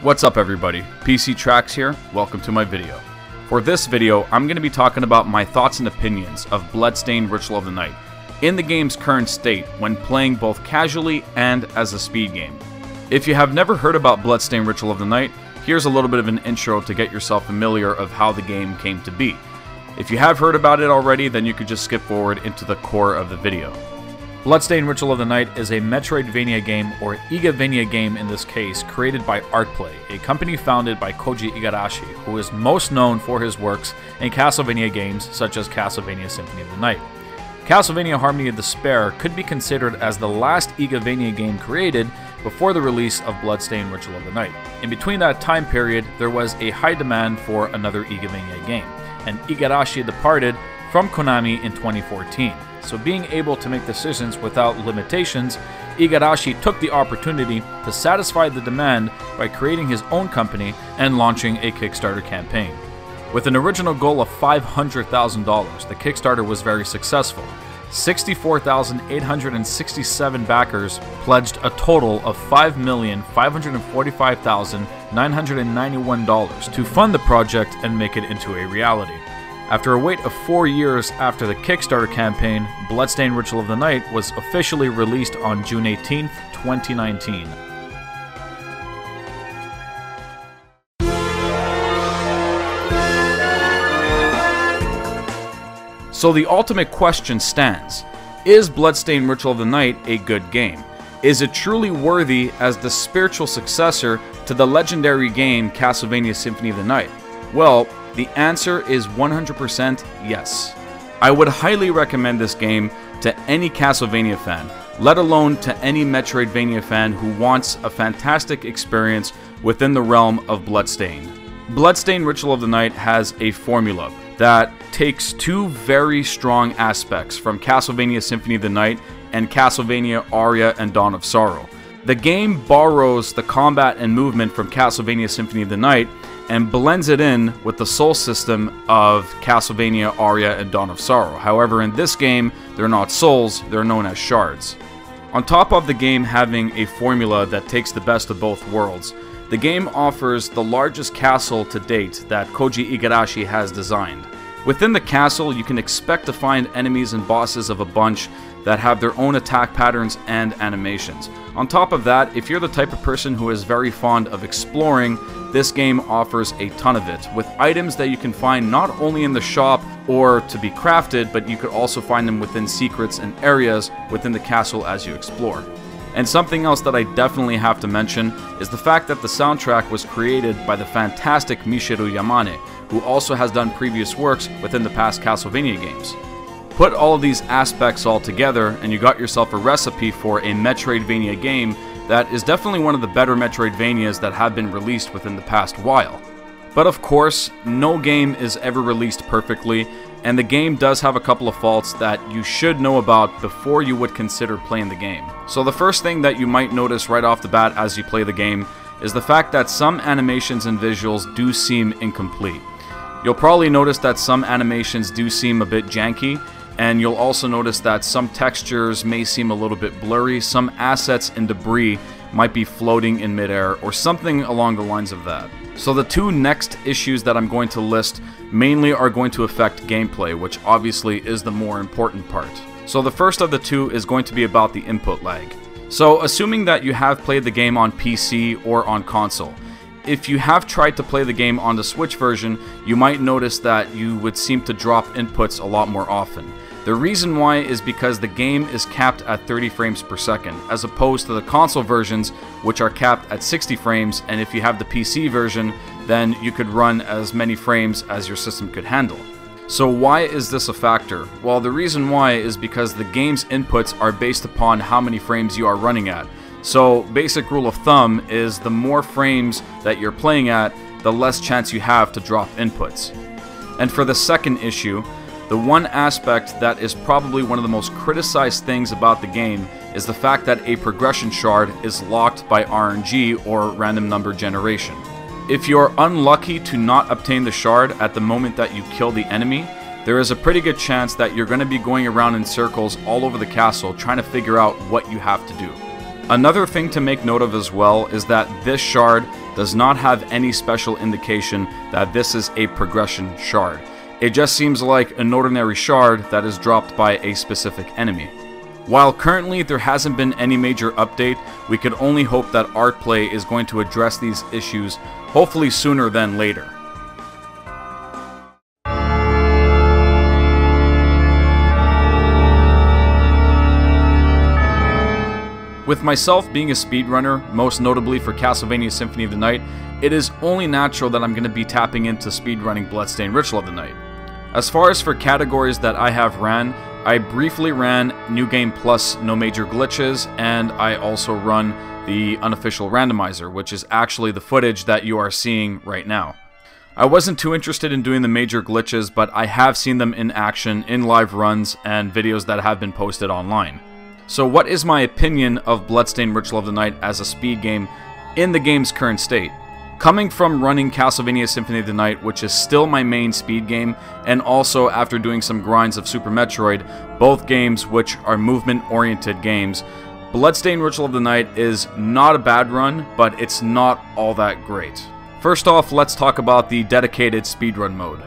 What's up everybody, PCTrax here, welcome to my video. For this video, I'm going to be talking about my thoughts and opinions of Bloodstained Ritual of the Night in the game's current state when playing both casually and as a speed game. If you have never heard about Bloodstained Ritual of the Night, here's a little bit of an intro to get yourself familiar of how the game came to be. If you have heard about it already, then you could just skip forward into the core of the video. Bloodstained Ritual of the Night is a Metroidvania game, or Igavania game in this case, created by Artplay, a company founded by Koji Igarashi, who is most known for his works in Castlevania games such as Castlevania Symphony of the Night. Castlevania Harmony of Despair could be considered as the last Igavania game created before the release of Bloodstained Ritual of the Night. In between that time period, there was a high demand for another Igavania game, and Igarashi departed from Konami in 2014. So being able to make decisions without limitations, Igarashi took the opportunity to satisfy the demand by creating his own company and launching a Kickstarter campaign. With an original goal of $500,000, the Kickstarter was very successful. 64,867 backers pledged a total of $5,545,991 to fund the project and make it into a reality. After a wait of 4 years after the Kickstarter campaign, Bloodstained Ritual of the Night was officially released on June 18th, 2019. So the ultimate question stands: is Bloodstained Ritual of the Night a good game? Is it truly worthy as the spiritual successor to the legendary game Castlevania Symphony of the Night? Well, the answer is 100% yes. I would highly recommend this game to any Castlevania fan, let alone to any Metroidvania fan who wants a fantastic experience within the realm of Bloodstained. Bloodstained Ritual of the Night has a formula that takes two very strong aspects from Castlevania Symphony of the Night and Castlevania Aria and Dawn of Sorrow. The game borrows the combat and movement from Castlevania Symphony of the Night and blends it in with the soul system of Castlevania Aria and Dawn of Sorrow. However, in this game, they're not souls, they're known as shards. On top of the game having a formula that takes the best of both worlds, the game offers the largest castle to date that Koji Igarashi has designed. Within the castle, you can expect to find enemies and bosses of a bunch that have their own attack patterns and animations. On top of that, if you're the type of person who is very fond of exploring, this game offers a ton of it, with items that you can find not only in the shop or to be crafted, but you could also find them within secrets and areas within the castle as you explore. And something else that I definitely have to mention is the fact that the soundtrack was created by the fantastic Michiru Yamane, who also has done previous works within the past Castlevania games. Put all of these aspects all together and you got yourself a recipe for a Metroidvania game that is definitely one of the better Metroidvanias that have been released within the past while. But of course, no game is ever released perfectly, and the game does have a couple of faults that you should know about before you would consider playing the game. So the first thing that you might notice right off the bat as you play the game is the fact that some animations and visuals do seem incomplete. You'll probably notice that some animations do seem a bit janky, and you'll also notice that some textures may seem a little bit blurry, some assets and debris might be floating in midair, or something along the lines of that. So the two next issues that I'm going to list mainly are going to affect gameplay, which obviously is the more important part. So the first of the two is going to be about the input lag. So assuming that you have played the game on PC or on console, if you have tried to play the game on the Switch version, you might notice that you would seem to drop inputs a lot more often. The reason why is because the game is capped at 30 frames per second, as opposed to the console versions, which are capped at 60 frames, and if you have the PC version, then you could run as many frames as your system could handle. So why is this a factor? Well, the reason why is because the game's inputs are based upon how many frames you are running at. So basic rule of thumb is the more frames that you're playing at, the less chance you have to drop inputs. And for the second issue, the one aspect that is probably one of the most criticized things about the game is the fact that a progression shard is locked by RNG, or random number generation. If you're unlucky to not obtain the shard at the moment that you kill the enemy, there is a pretty good chance that you're going to be going around in circles all over the castle trying to figure out what you have to do. Another thing to make note of as well is that this shard does not have any special indication that this is a progression shard. It just seems like an ordinary shard that is dropped by a specific enemy. While currently there hasn't been any major update, we could only hope that Artplay is going to address these issues, hopefully sooner than later. With myself being a speedrunner, most notably for Castlevania Symphony of the Night, it is only natural that I'm going to be tapping into speedrunning Bloodstained Ritual of the Night. As far as for categories that I have ran, I briefly ran New Game Plus No Major Glitches, and I also run the unofficial randomizer, which is actually the footage that you are seeing right now. I wasn't too interested in doing the major glitches, but I have seen them in action in live runs and videos that have been posted online. So what is my opinion of Bloodstained Ritual of the Night as a speed game in the game's current state? Coming from running Castlevania Symphony of the Night, which is still my main speed game, and also after doing some grinds of Super Metroid, both games which are movement-oriented games, Bloodstained Ritual of the Night is not a bad run, but it's not all that great. First off, let's talk about the dedicated speedrun mode.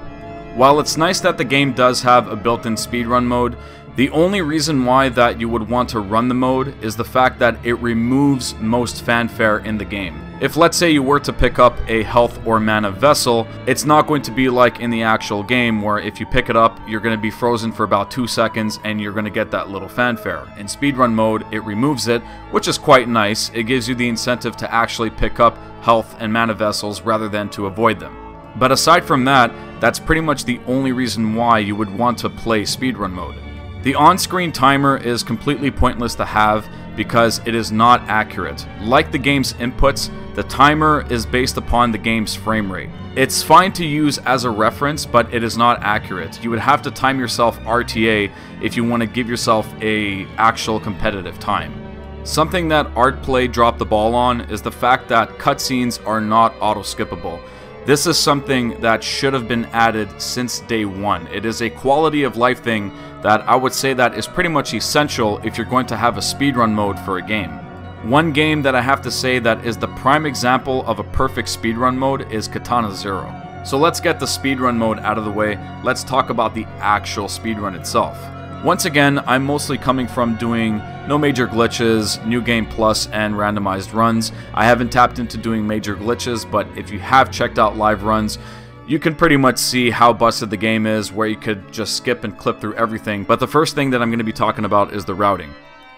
While it's nice that the game does have a built-in speedrun mode, the only reason why that you would want to run the mode is the fact that it removes most fanfare in the game. If let's say you were to pick up a health or mana vessel, it's not going to be like in the actual game where if you pick it up, you're going to be frozen for about 2 seconds and you're going to get that little fanfare. In speedrun mode, it removes it, which is quite nice. It gives you the incentive to actually pick up health and mana vessels rather than to avoid them. But aside from that, that's pretty much the only reason why you would want to play speedrun mode. The on-screen timer is completely pointless to have because it is not accurate. Like the game's inputs, the timer is based upon the game's frame rate. It's fine to use as a reference, but it is not accurate. You would have to time yourself RTA if you want to give yourself an actual competitive time. Something that Artplay dropped the ball on is the fact that cutscenes are not auto-skippable. This is something that should have been added since day one. It is a quality of life thing that I would say that is pretty much essential if you're going to have a speedrun mode for a game. One game that I have to say that is the prime example of a perfect speedrun mode is Katana Zero. So let's get the speedrun mode out of the way. Let's talk about the actual speedrun itself. Once again, I'm mostly coming from doing no major glitches, New Game Plus, and randomized runs. I haven't tapped into doing major glitches, but if you have checked out live runs, you can pretty much see how busted the game is, where you could just skip and clip through everything. But the first thing that I'm going to be talking about is the routing.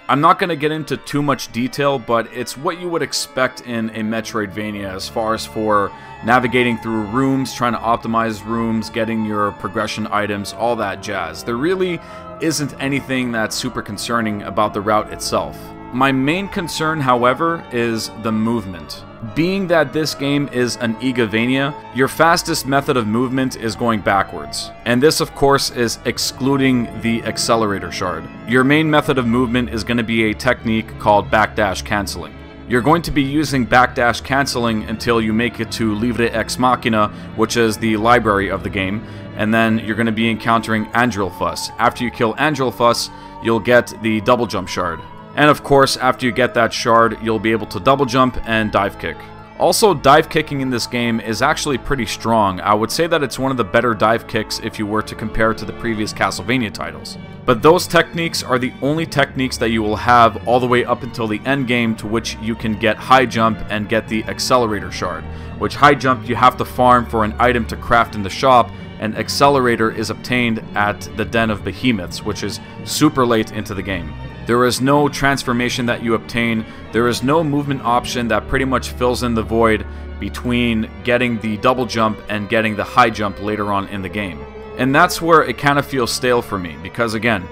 I'm not going to get into too much detail, but it's what you would expect in a Metroidvania as far as for navigating through rooms, trying to optimize rooms, getting your progression items, all that jazz. There really isn't anything that's super concerning about the route itself. My main concern, however, is the movement. Being that this game is an Igavania, your fastest method of movement is going backwards. And this, of course, is excluding the accelerator shard. Your main method of movement is going to be a technique called backdash canceling. You're going to be using backdash canceling until you make it to Livre Ex Machina, which is the library of the game, and then you're going to be encountering Angelfuss. After you kill Angelfuss, you'll get the double jump shard. And of course, after you get that shard, you'll be able to double jump and dive kick. Also, dive kicking in this game is actually pretty strong. I would say that it's one of the better dive kicks if you were to compare to the previous Castlevania titles. But those techniques are the only techniques that you will have all the way up until the end game, to which you can get high jump and get the accelerator shard. Which high jump you have to farm for an item to craft in the shop, and accelerator is obtained at the Den of Behemoths, which is super late into the game. There is no transformation that you obtain. There is no movement option that pretty much fills in the void between getting the double jump and getting the high jump later on in the game. And that's where it kind of feels stale for me, because again,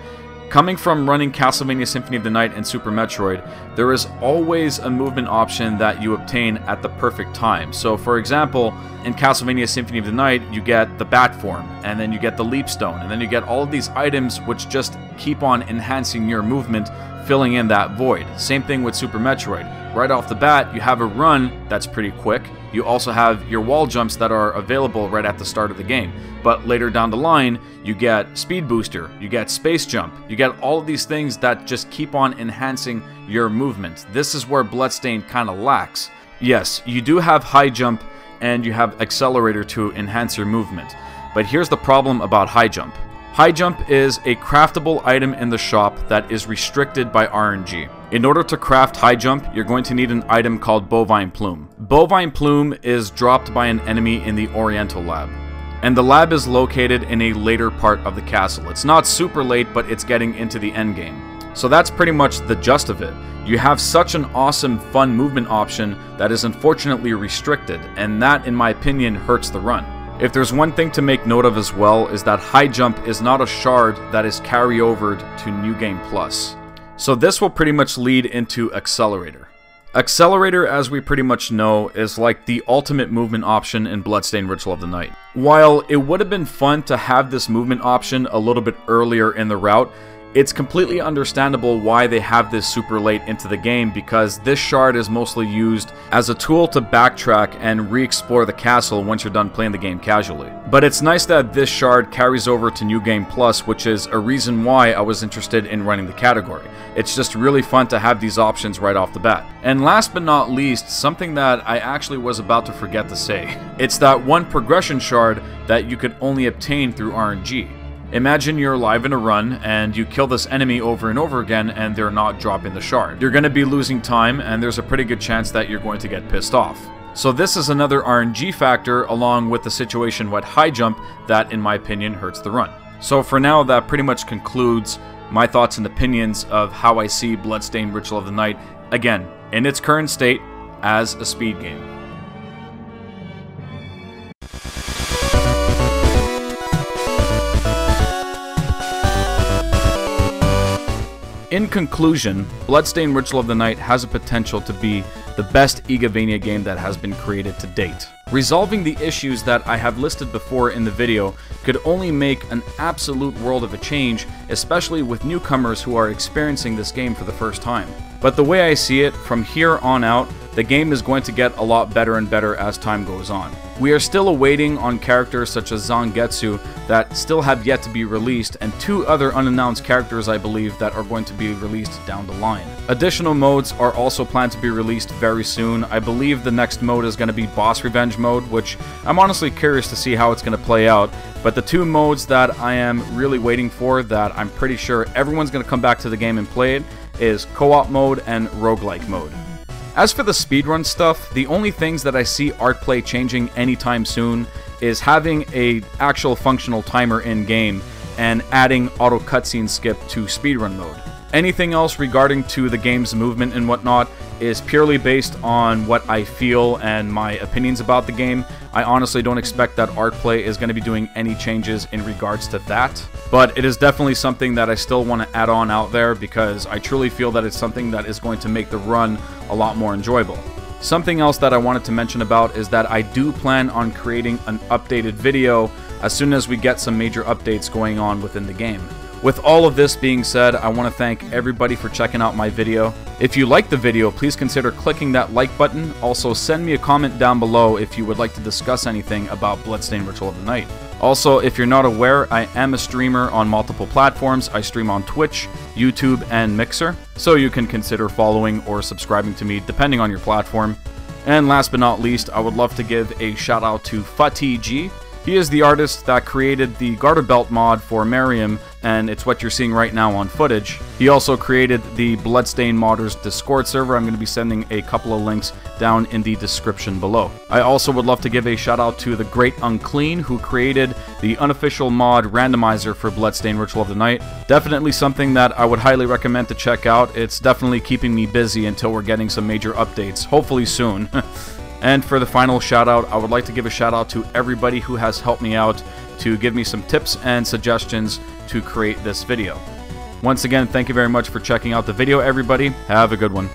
coming from running Castlevania Symphony of the Night and Super Metroid, there is always a movement option that you obtain at the perfect time. So for example, in Castlevania Symphony of the Night, you get the Bat Form, and then you get the Leap Stone, and then you get all of these items which just keep on enhancing your movement, filling in that void. Same thing with Super Metroid. Right off the bat, you have a run that's pretty quick. You also have your wall jumps that are available right at the start of the game. But later down the line, you get Speed Booster, you get Space Jump, you get all of these things that just keep on enhancing your movement. This is where Bloodstained kind of lacks. Yes, you do have high jump and you have accelerator to enhance your movement. But here's the problem about high jump. High jump is a craftable item in the shop that is restricted by RNG. In order to craft high jump, you're going to need an item called Bovine Plume. Bovine Plume is dropped by an enemy in the Oriental Lab. And the lab is located in a later part of the castle. It's not super late, but it's getting into the end game. So that's pretty much the gist of it. You have such an awesome, fun movement option that is unfortunately restricted, and that, in my opinion, hurts the run. If there's one thing to make note of as well, is that high jump is not a shard that is carry-overed to New Game Plus. So this will pretty much lead into accelerator. Accelerator, as we pretty much know, is like the ultimate movement option in Bloodstained Ritual of the Night. While it would have been fun to have this movement option a little bit earlier in the route, it's completely understandable why they have this super late into the game, because this shard is mostly used as a tool to backtrack and re-explore the castle once you're done playing the game casually. But it's nice that this shard carries over to New Game Plus, which is a reason why I was interested in running the category. It's just really fun to have these options right off the bat. And last but not least, something that I actually was about to forget to say. It's that one progression shard that you could only obtain through RNG. Imagine you're live in a run and you kill this enemy over and over again and they're not dropping the shard. You're going to be losing time and there's a pretty good chance that you're going to get pissed off. So this is another RNG factor along with the situation with high jump that, in my opinion, hurts the run. So for now, that pretty much concludes my thoughts and opinions of how I see Bloodstained Ritual of the Night, again, in its current state as a speed game. In conclusion, Bloodstained Ritual of the Night has a potential to be the best Igavania game that has been created to date. Resolving the issues that I have listed before in the video could only make an absolute world of a change, especially with newcomers who are experiencing this game for the first time. But the way I see it, from here on out, the game is going to get a lot better and better as time goes on. We are still awaiting on characters such as Zangetsu that still have yet to be released, and 2 other unannounced characters I believe that are going to be released down the line. Additional modes are also planned to be released very soon. I believe the next mode is going to be Boss Revenge mode, which I'm honestly curious to see how it's going to play out. But the 2 modes that I am really waiting for, that I'm pretty sure everyone's going to come back to the game and play it, is Co-op mode and Roguelike mode. As for the speedrun stuff, the only things that I see Artplay changing anytime soon is having a actual functional timer in-game and adding auto cutscene skip to speedrun mode. Anything else regarding to the game's movement and whatnot is purely based on what I feel and my opinions about the game. I honestly don't expect that Artplay is going to be doing any changes in regards to that, but it is definitely something that I still want to add on out there because I truly feel that it's something that is going to make the run a lot more enjoyable. Something else that I wanted to mention about is that I do plan on creating an updated video as soon as we get some major updates going on within the game. With all of this being said, I want to thank everybody for checking out my video. If you liked the video, please consider clicking that like button. Also, send me a comment down below if you would like to discuss anything about Bloodstained Ritual of the Night. Also, if you're not aware, I am a streamer on multiple platforms. I stream on Twitch, YouTube, and Mixer, so you can consider following or subscribing to me depending on your platform. And last but not least, I would love to give a shout out to FatiG. He is the artist that created the Garter Belt mod for Miriam, and it's what you're seeing right now on footage. He also created the Bloodstained Modders Discord server. I'm going to be sending a couple of links down in the description below. I also would love to give a shout out to thegreatunclean, who created the unofficial mod Randomizer for Bloodstained Ritual of the Night. Definitely something that I would highly recommend to check out. It's definitely keeping me busy until we're getting some major updates, hopefully soon. And for the final shout out, I would like to give a shout out to everybody who has helped me out to give me some tips and suggestions to create this video. Once again, thank you very much for checking out the video, everybody. Have a good one.